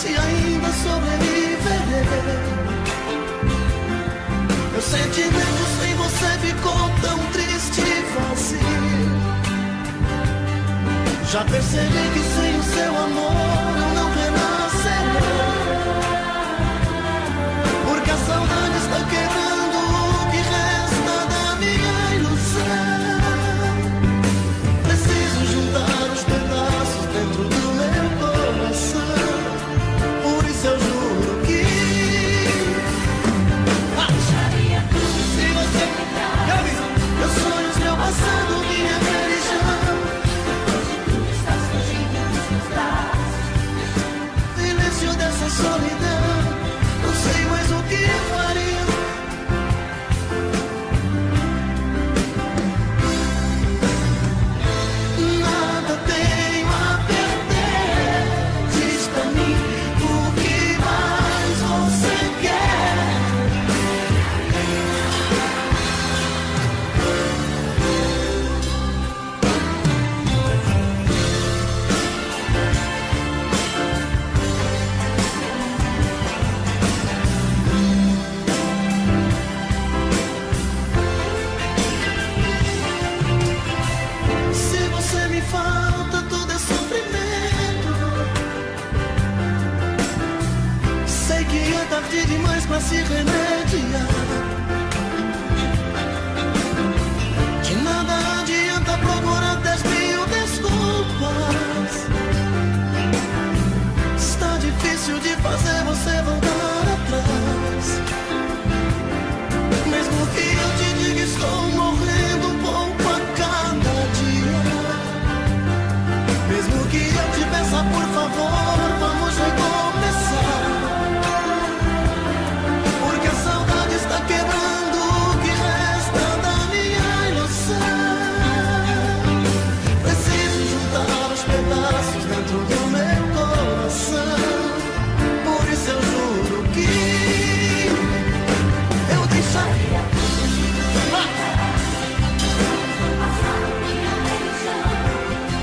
se ainda sobreviverei. Meu sentimento sem você ficou tão triste e vazio. Já percebi que sem o seu amor eu não renascerei. Porque a saudade está quebrando o que resta da minha ilusão. Preciso juntar os pedaços dentro do meu coração. Por isso eu juro que deixaria tudo se você ficar. Meus sonhos, meu passado, minha religião. Hoje tudo está surgindo nos meus braços. Silêncio dessa solidão. Não sei mais o que eu faria. Nada tenho a perder. Diz pra mim o que mais você quer. Se você me falta, tudo é sofrimento. Sei que é tarde demais pra se remediar. De nada adianta procurar 10.000 desculpas. Está difícil de fazer você voltar atrás. Mesmo que eu te diga estou morrendo um pouco a cada dia. Mesmo que eu te peça por favor, vamos recomeçar. Porque a saudade está quebrando o que resta da minha ilusão. Preciso juntar os pedaços dentro do meu coração. Por isso eu juro que eu deixaria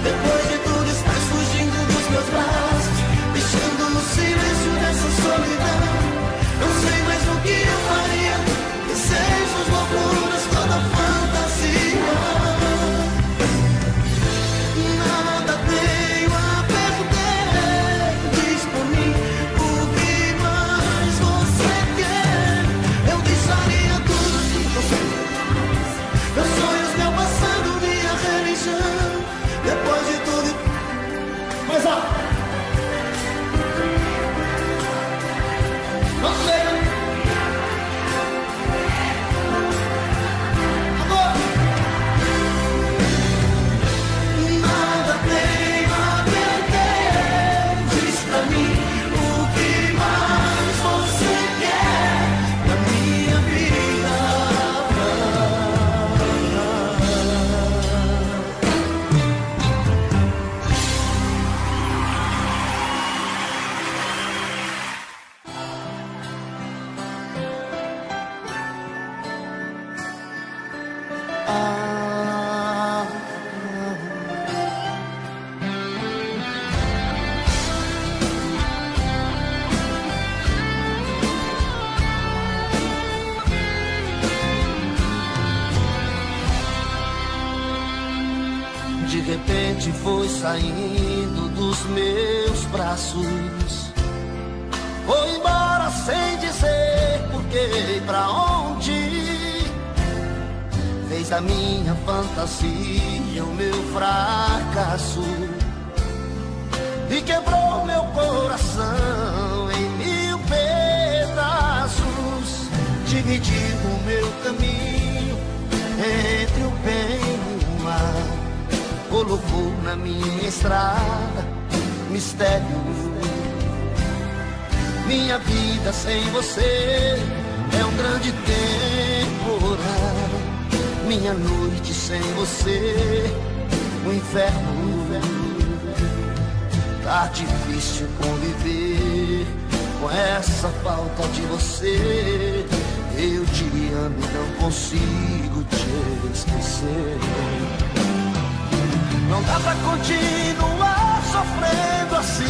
depois de tudo estar fugindo dos meus braços, deixando no silêncio dessa solidão. Não sei mais o que eu faria. Desejos, loucuras, toda fantasia. Nada tenho a perder. Diz pra mim o que mais você quer. Eu deixaria tudo se você. Meus sonhos, meu passado, minha religião. Depois de tudo. Mais alto. Não sei. Agora. Nada tenho a perder. Diz pra mim o que mais você quer na minha vida. De repente foi saindo dos meus braços. Foi embora sem dizer porquê, pra onde. Fez da minha fantasia o meu fracasso e quebrou meu coração em 1000 pedaços. Dividiu o meu caminho entre o bem e o mal. Colocou na minha estrada mistério. Minha vida sem você é um grande temporal. Minha noite sem você, o inferno. Tá difícil conviver com essa falta de você. Eu te amo e não consigo te esquecer. Não dá pra continuar sofrendo assim.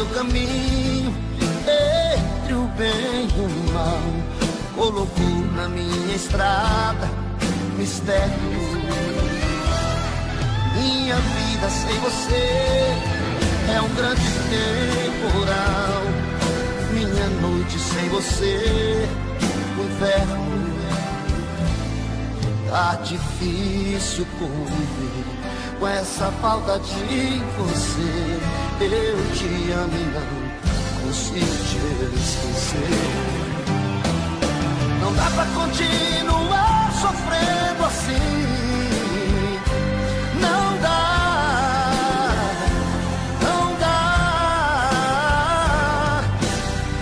meu caminho, entre o bem e o mal, colocou na minha estrada mistério. Minha vida sem você é um grande temporal, minha noite sem você, o inverno. Tá difícil conviver com essa falta de você. Eu te amo e não consigo te esquecer. Não dá pra continuar sofrendo assim. Não dá, não dá.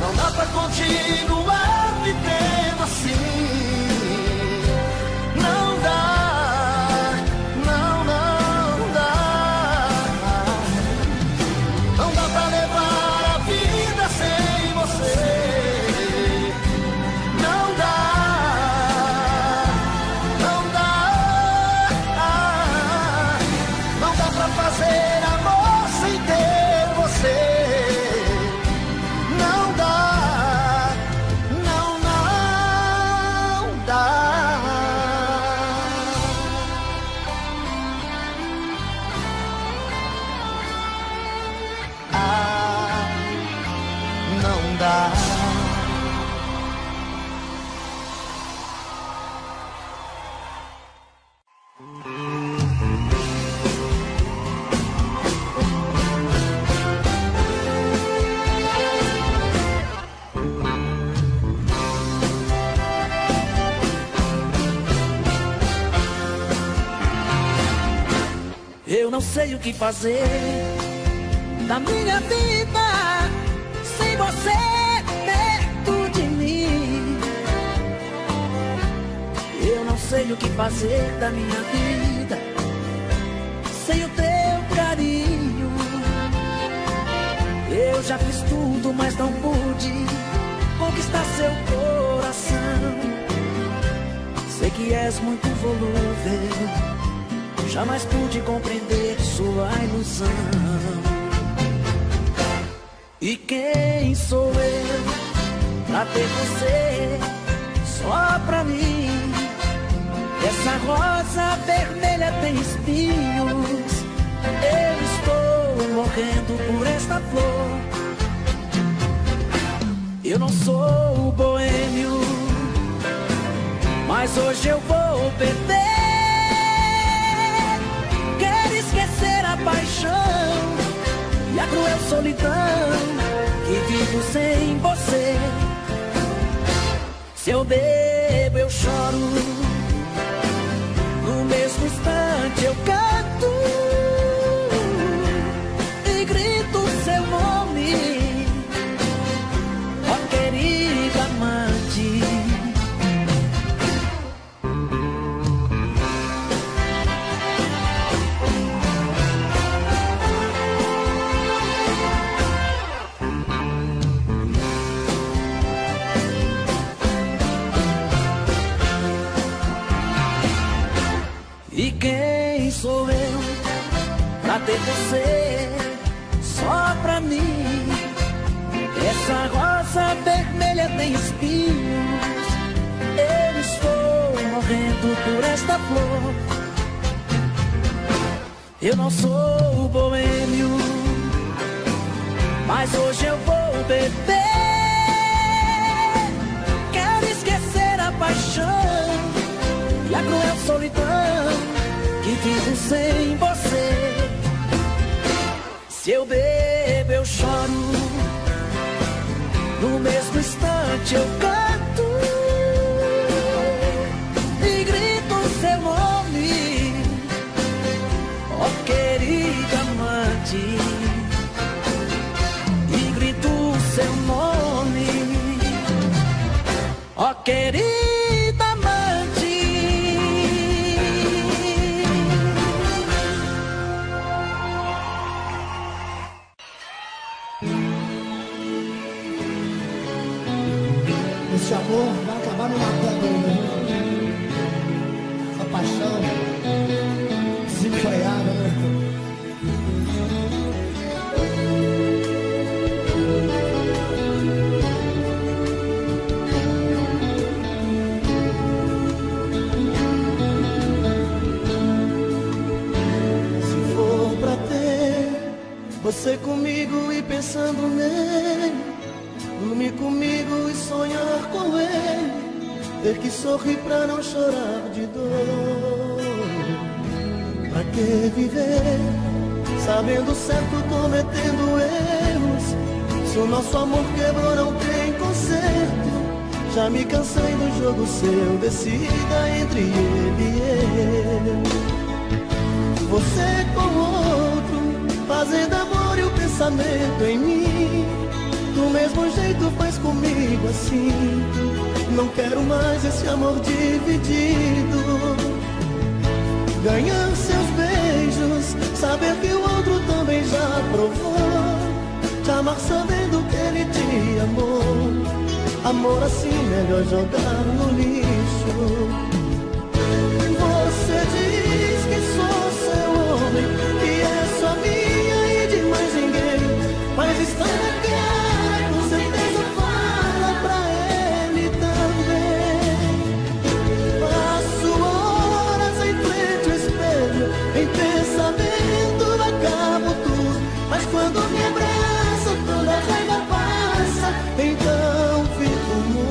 Não dá pra continuar vivendo assim. Eu não sei o que fazer da minha vida sem você perto de mim. Eu não sei o que fazer da minha vida sem o teu carinho. Eu já fiz tudo, mas não pude conquistar seu coração. Sei que és muito volúvel, jamais pude compreender sua ilusão. E quem sou eu pra ter você só pra mim? Essa rosa vermelha tem espinhos, eu estou morrendo por esta flor. Eu não sou boêmio, mas hoje eu vou beber. Esquecer a paixão e a cruel solidão que vivo sem você. Se eu bebo, eu choro, no mesmo instante eu canto e grito seu nome, ó querida amante. E quem sou eu pra ter você só pra mim? Essa rosa vermelha tem espinhos, eu estou morrendo por esta flor. Eu não sou boêmio, mas hoje eu vou beber. Quero esquecer a paixão e a cruel solidão que vivo sem você. Se eu bebo, eu choro, no mesmo instante eu canto e grito seu nome, ó querida amante. E grito seu nome, ó querida. Esse amor vai acabar me matando aí. Essa paixão desenfreada, né? nele, dormir comigo e sonhar com ele, ter que sorrir pra não chorar de dor. Pra que viver sabendo certo, cometendo erros? Se o nosso amor quebrou, não tem conserto. Já me cansei do jogo seu, decida entre ele e eu. Você com outro, fazendo amor e o pensamento em mim. Do mesmo jeito faz comigo assim. Não quero mais esse amor dividido. Ganhar seus beijos, saber que o outro também já provou. Te amar sabendo que ele te amou. Amor assim, melhor jogar no lixo. Você diz que sou seu homem, que é só minha e de mais ninguém. Mas está na cara, com certeza fala pra ele também. Passo horas em frente ao espelho, em pensamento acabo tudo. Mas quando me abraça, toda a raiva passa. Então fico mudo.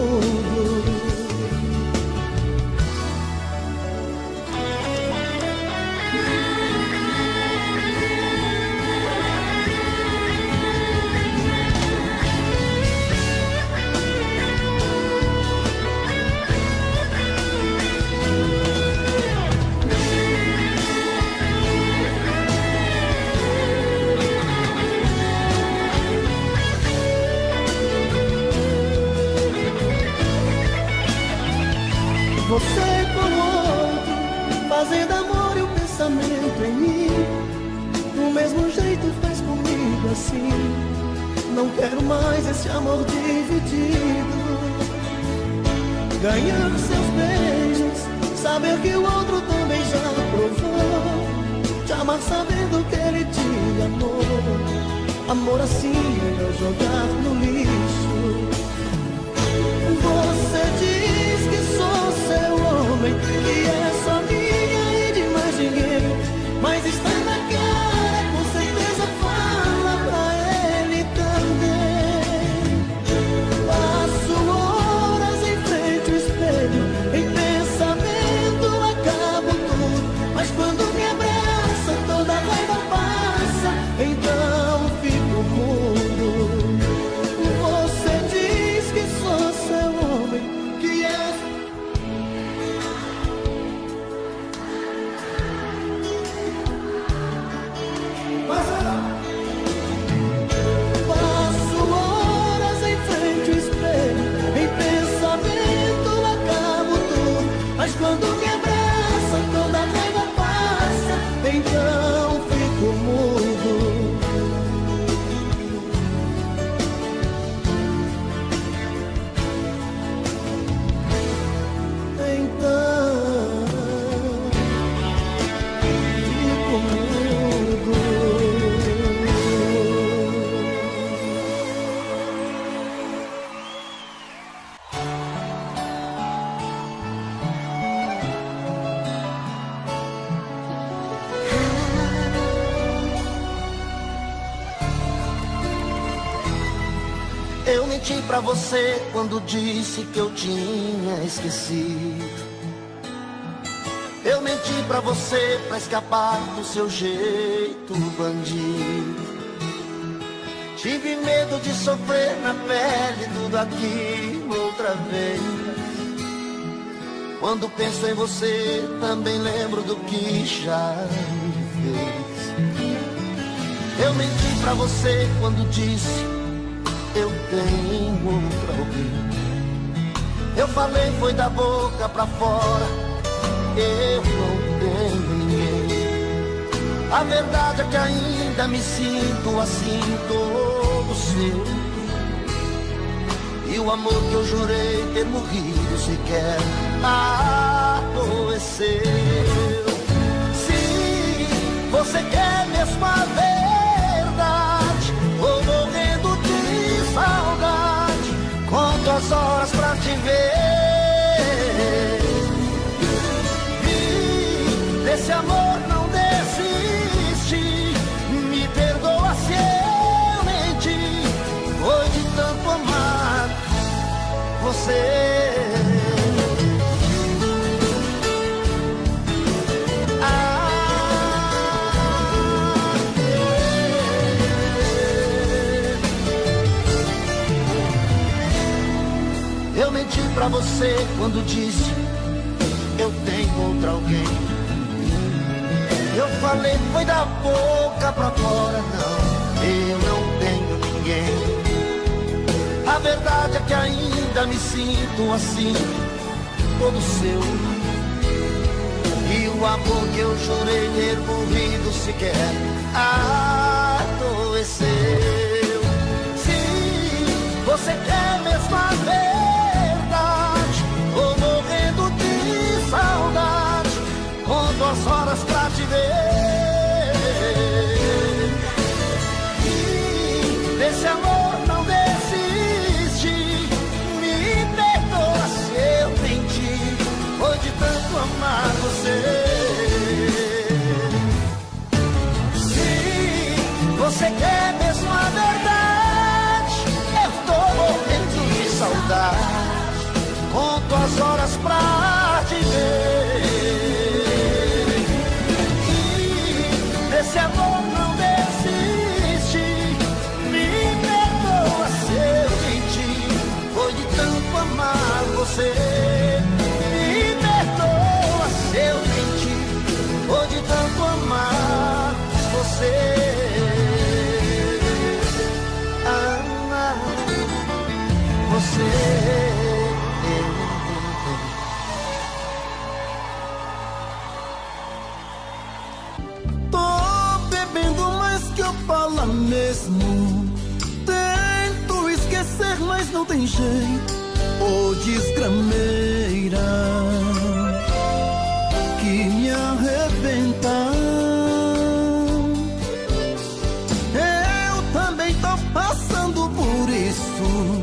Você com outro, fazendo amor e o pensamento em mim. Do mesmo jeito faz comigo assim. Não quero mais esse amor dividido. Ganhar seus beijos, saber que o outro também já provou. Te amar sabendo que ele te amou. Amor assim, melhor jogar no lixo. Você diz que sou seu homem, que é só minha e de mais ninguém. Mas está na cara, com certeza fala pra ele também. Passo horas em frente ao espelho, em pensamento acabo tudo. Mas quando me abraça, toda a raiva passa. Então fico mudo. Você diz que sou seu homem, que é... Passo horas em frente ao espelho, em pensamento acabo tudo. Mas quando me abraça, toda a raiva passa. Então fico mudo. Eu menti pra você quando disse que eu tinha esquecido. Eu menti pra você pra escapar do seu jeito bandido. Tive medo de sofrer na pele tudo aquilo outra vez. Quando penso em você, também lembro do que já me fez. Eu menti pra você quando disse eu tenho outro alguém. Eu falei foi da boca pra fora, eu não tenho ninguém. A verdade é que ainda me sinto assim todo seu. E o amor que eu jurei ter morrido sequer adoeceu. Se você quer mesmo a verdade, vou morrendo de saudade. Conto as horas pra te ver. E desse amor não desiste. Me perdoa se eu menti. menti pra você quando disse eu tenho outra alguém. Eu falei foi da boca pra fora, não, eu não tenho ninguém. A verdade é que ainda me sinto assim, todo seu. E o amor que eu jurei ter morrido sequer adoeceu. Se você quer mesmo a verdade, tô morrendo de saudade, conto as horas pra te ver. E desse amor não desiste, me perdoa se eu menti, foi de tanto amar você. Se você quer mesmo a verdade, eu tô morrendo de saudade, conto as horas pra te ver. E desse amor não desiste, me perdoa se eu menti, foi de tanto amar você. Me perdoa se eu menti, foi de tanto amar você. Amar você. Que eu falo mesmo, tento esquecer, mas não tem jeito. Ô desgrameira que me arrebenta. Eu também tô passando por isso.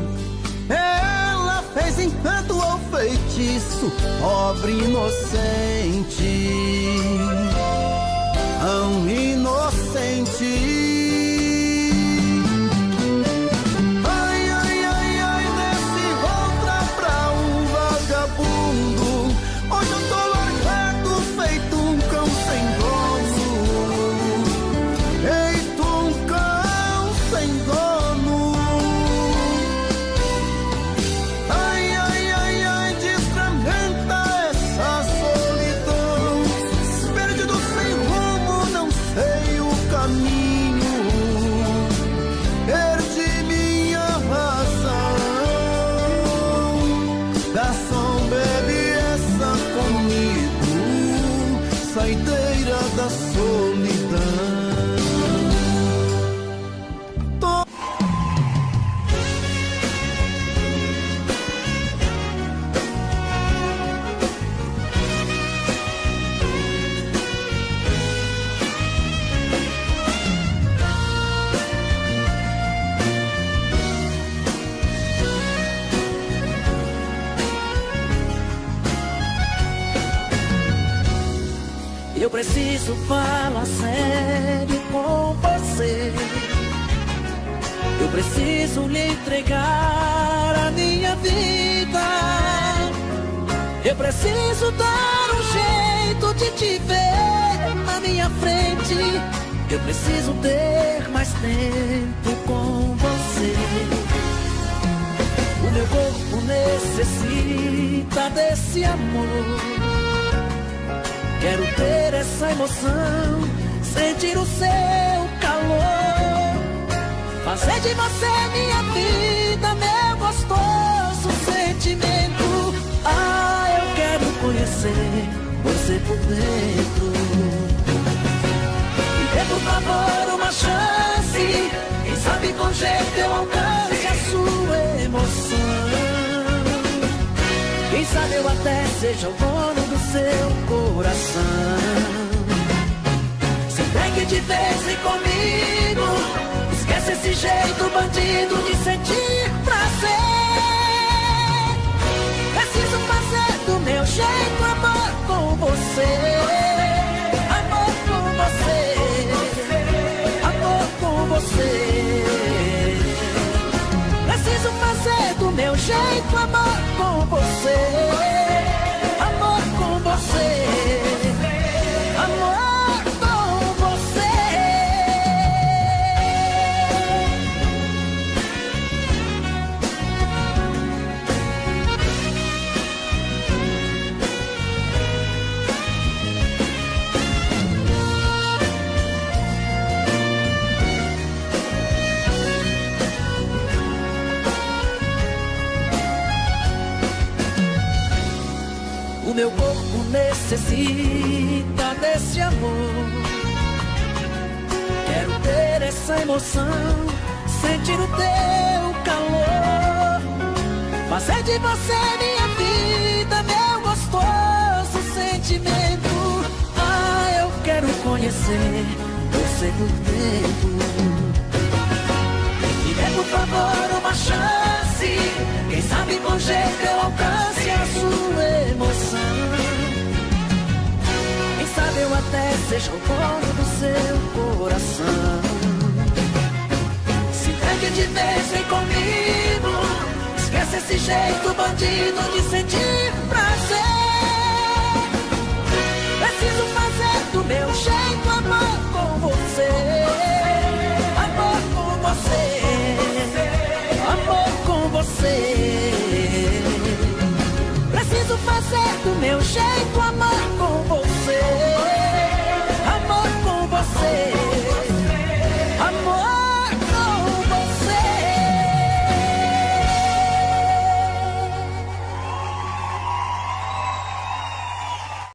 Ela fez encanto ou feitiço, pobre inocente, tão inocente. Ai, ai, ai, ai, nesse outra pra um vagabundo. Hoje eu tô largado, feito um cão sem dono. Feito um cão sem dono. Ai, ai, ai, ai, desfragmenta essa solidão. Perdido sem rumo, não sei o caminho, perdi minha razão. Garçom, bebe essa comigo, saideira da solidão. Eu preciso falar sério com você. Eu preciso lhe entregar a minha vida. Eu preciso dar um jeito de te ver na minha frente. Eu preciso ter mais tempo com você. O meu corpo necessita desse amor. Quero ter essa emoção, sentir o seu calor, fazer de você minha vida, meu gostoso sentimento. Ah, eu quero conhecer você por dentro. Me dê por favor uma chance, quem sabe com jeito eu alcance a sua emoção. Quem sabe eu até seja o dono do seu coração. Se entregue de vez em comigo, esquece esse jeito bandido de sentir prazer. Preciso fazer do meu jeito amor com você. Amor com você. Amor com você. Preciso fazer do meu jeito amor com você. Amor com você. Amor com você. meu corpo necessita desse amor. Quero ter essa emoção, sentir o teu calor, fazer de você minha vida, meu gostoso sentimento. Ah, eu quero conhecer você por dentro. Me dê por favor uma chance, quem sabe com jeito eu alcance a sua emoção. Quem sabe eu até seja o dono do seu coração. Se entregue de vez, vem comigo, esquece esse jeito bandido de sentir prazer. Preciso fazer do meu jeito amor com você, amor com você, amor com você. Preciso fazer do meu jeito amor